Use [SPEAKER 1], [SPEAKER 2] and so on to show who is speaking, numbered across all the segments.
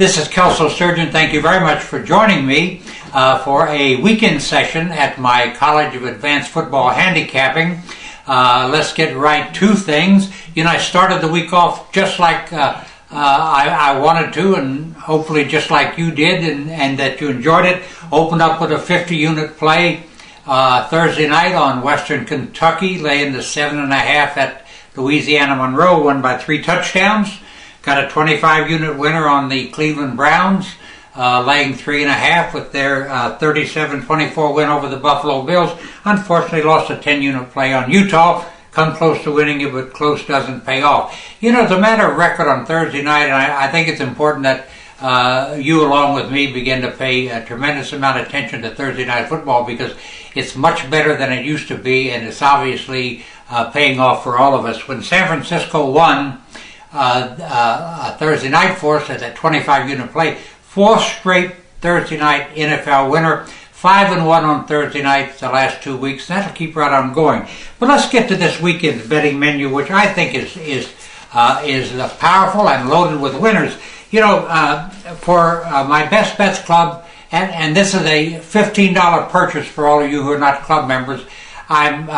[SPEAKER 1] This is Kelso Surgeon. Thank you very much for joining me for a weekend session at my College of Advanced Football Handicapping. Let's get right to things. I started the week off just like I wanted to, and hopefully just like you did, and that you enjoyed it. Opened up with a 50-unit play Thursday night on Western Kentucky, laying the 7.5 at Louisiana Monroe, won by 3 touchdowns. Got a 25-unit winner on the Cleveland Browns, laying 3.5 with their 37-24 win over the Buffalo Bills. Unfortunately, lost a 10-unit play on Utah. Come close to winning it, but close doesn't pay off. As a matter of record on Thursday night, and I think it's important that you, along with me, begin to pay a tremendous amount of attention to Thursday night football, because it's much better than it used to be, and it's obviously paying off for all of us. When San Francisco won Thursday night for us at that 25-unit play, 4th straight Thursday night NFL winner, 5-1 on Thursday night the last 2 weeks. That'll keep right on going. But let's get to this weekend's betting menu, which I think is powerful and loaded with winners. For my Best Bets Club, and this is a $15 purchase for all of you who are not club members, I'm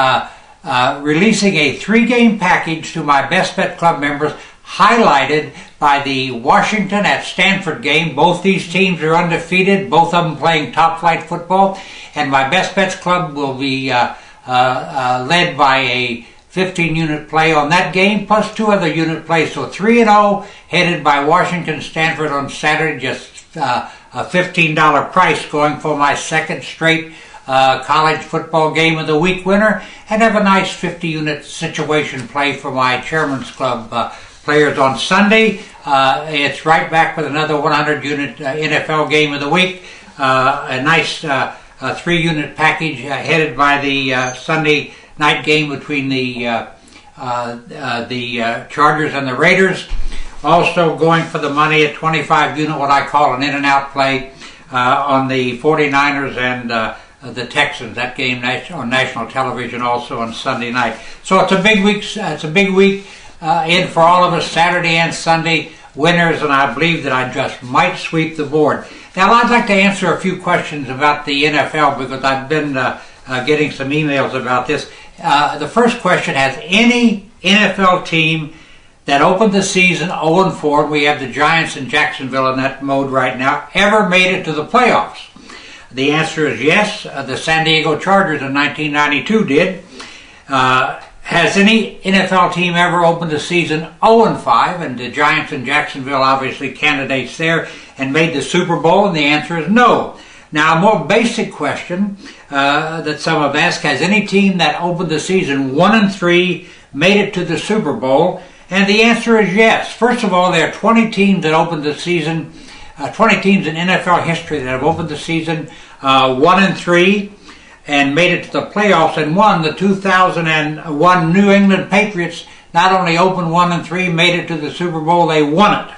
[SPEAKER 1] releasing a 3-game package to my Best Bet Club members, highlighted by the Washington at Stanford game. Both these teams are undefeated, both of them playing top-flight football, and my Best Bets Club will be led by a 15-unit play on that game, plus 2 other unit plays. So 3-0, headed by Washington Stanford on Saturday, just a $15 price, going for my 2nd straight college football game of the week winner, and have a nice 50-unit situation play for my Chairman's Club players on Sunday. It's right back with another 100-unit NFL game of the week. A nice 3-unit package headed by the Sunday night game between the Chargers and the Raiders. Also going for the money, a 25-unit, what I call an in-and-out play on the 49ers and the Texans. That game on national television also on Sunday night. So it's a big week. It's a big week in for all of us, Saturday and Sunday winners, and I believe that I just might sweep the board. Now, I'd like to answer a few questions about the NFL, because I've been getting some emails about this. The first question: has any NFL team that opened the season 0-4, we have the Giants and Jacksonville in that mode right now, ever made it to the playoffs? The answer is yes. The San Diego Chargers in 1992 did. Has any NFL team ever opened the season 0-5? And the Giants and Jacksonville obviously candidates there, and made the Super Bowl, and the answer is no. Now, a more basic question that some have asked: has any team that opened the season 1-3 made it to the Super Bowl? And the answer is yes. First of all, there are 20 teams that opened the season, 20 teams in NFL history that have opened the season 1-3 and made it to the playoffs and won. The 2001 New England Patriots not only opened 1-3, made it to the Super Bowl, they won it.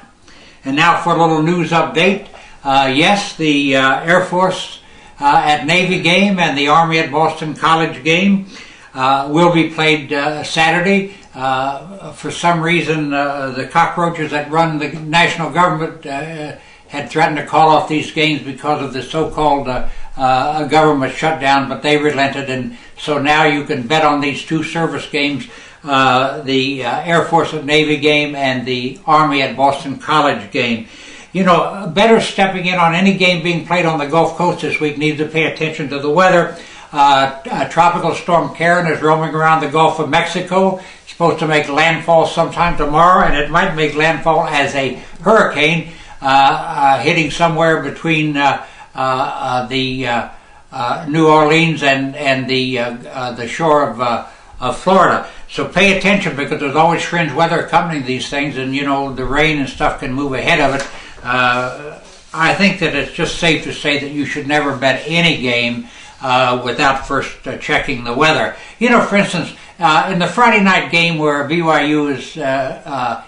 [SPEAKER 1] And now for a little news update. Yes, the Air Force at Navy game and the Army at Boston College game will be played Saturday. For some reason, the cockroaches that run the national government had threatened to call off these games because of the so-called government shutdown, but they relented, and so now you can bet on these 2 service games, the Air Force at Navy game and the Army at Boston College game. Bettors stepping in on any game being played on the Gulf Coast this week need to pay attention to the weather. Tropical Storm Karen is roaming around the Gulf of Mexico. It's supposed to make landfall sometime tomorrow, and it might make landfall as a hurricane, hitting somewhere between the New Orleans and the shore of Florida. So pay attention, because there's always fringe weather accompanying these things, and the rain and stuff can move ahead of it. I think that it's just safe to say that you should never bet any game without first checking the weather. For instance, in the Friday night game where BYU is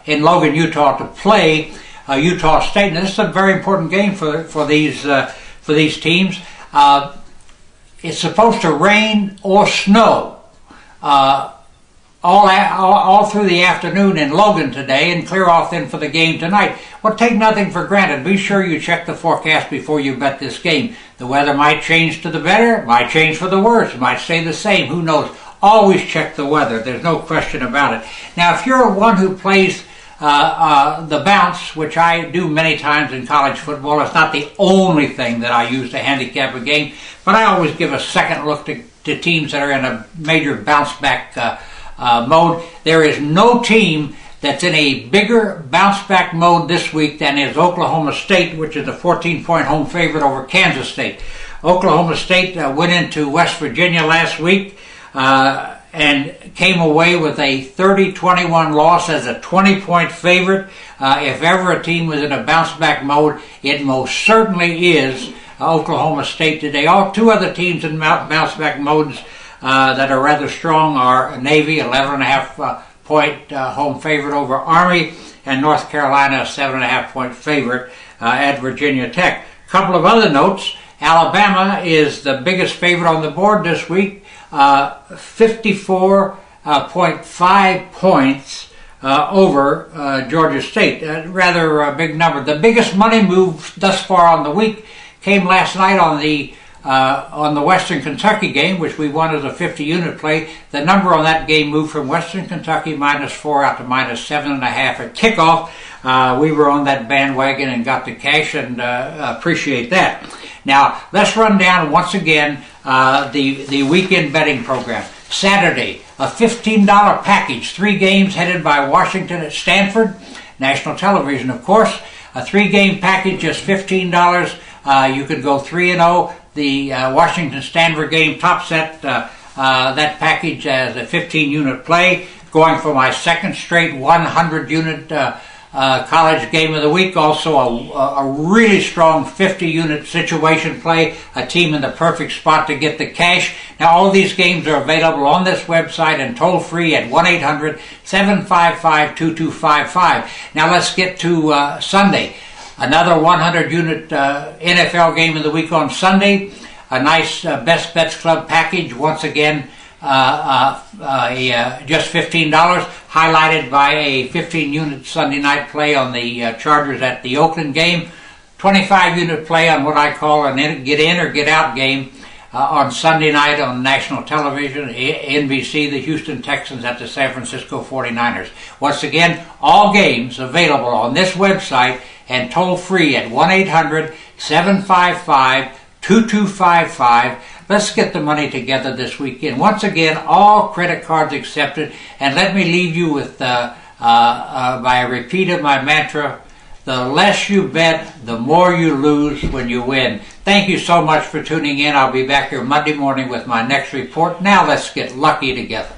[SPEAKER 1] in Logan, Utah, to play Utah State, and this is a very important game for these teams. It's supposed to rain or snow all through the afternoon in Logan today and clear off then for the game tonight. Well, take nothing for granted. Be sure you check the forecast before you bet this game. The weather might change to the better, might change for the worse, might stay the same. Who knows? Always check the weather. There's no question about it. Now, if you're one who plays the bounce, which I do many times in college football, it's not the only thing that I use to handicap a game, but I always give a second look to teams that are in a major bounce back mode. There is no team that's in a bigger bounce back mode this week than is Oklahoma State, which is a 14-point home favorite over Kansas State. Oklahoma State went into West Virginia last week and came away with a 30-21 loss as a 20-point favorite. If ever a team was in a bounce back mode, it most certainly is Oklahoma State today. All two other teams in bounce back modes that are rather strong are Navy, 11.5 point home favorite over Army, and North Carolina, 7.5 point favorite at Virginia Tech. A couple of other notes. Alabama is the biggest favorite on the board this week, 54.5 points over Georgia State. Rather a big number. The biggest money move thus far on the week came last night on the Western Kentucky game, which we won as a 50-unit play. The number on that game moved from Western Kentucky -4 out to -7.5 at kickoff. We were on that bandwagon and got the cash, and appreciate that. Now, let's run down once again the weekend betting program. Saturday, a $15 package, 3 games headed by Washington at Stanford, national television, of course. A 3-game package, just $15. You could go 3-0. The Washington Stanford game tops that package as a 15-unit play. Going for my second straight 100-unit college game of the week. Also a really strong 50-unit situation play. A team in the perfect spot to get the cash. Now all these games are available on this website and toll free at 1-800-755-2255. Now let's get to Sunday. Another 100-unit NFL game of the week on Sunday. A nice Best Bets Club package. Once again, just $15, highlighted by a 15-unit Sunday night play on the Chargers at the Oakland game. 25-unit play on what I call an get in or get out game on Sunday night on national television, NBC, the Houston Texans at the San Francisco 49ers. Once again, all games available on this website and toll free at 1-800-755-2255. Let's get the money together this weekend. Once again, all credit cards accepted. And let me leave you with by a repeat of my mantra: the less you bet, the more you lose when you win. Thank you so much for tuning in. I'll be back here Monday morning with my next report. Now let's get lucky together.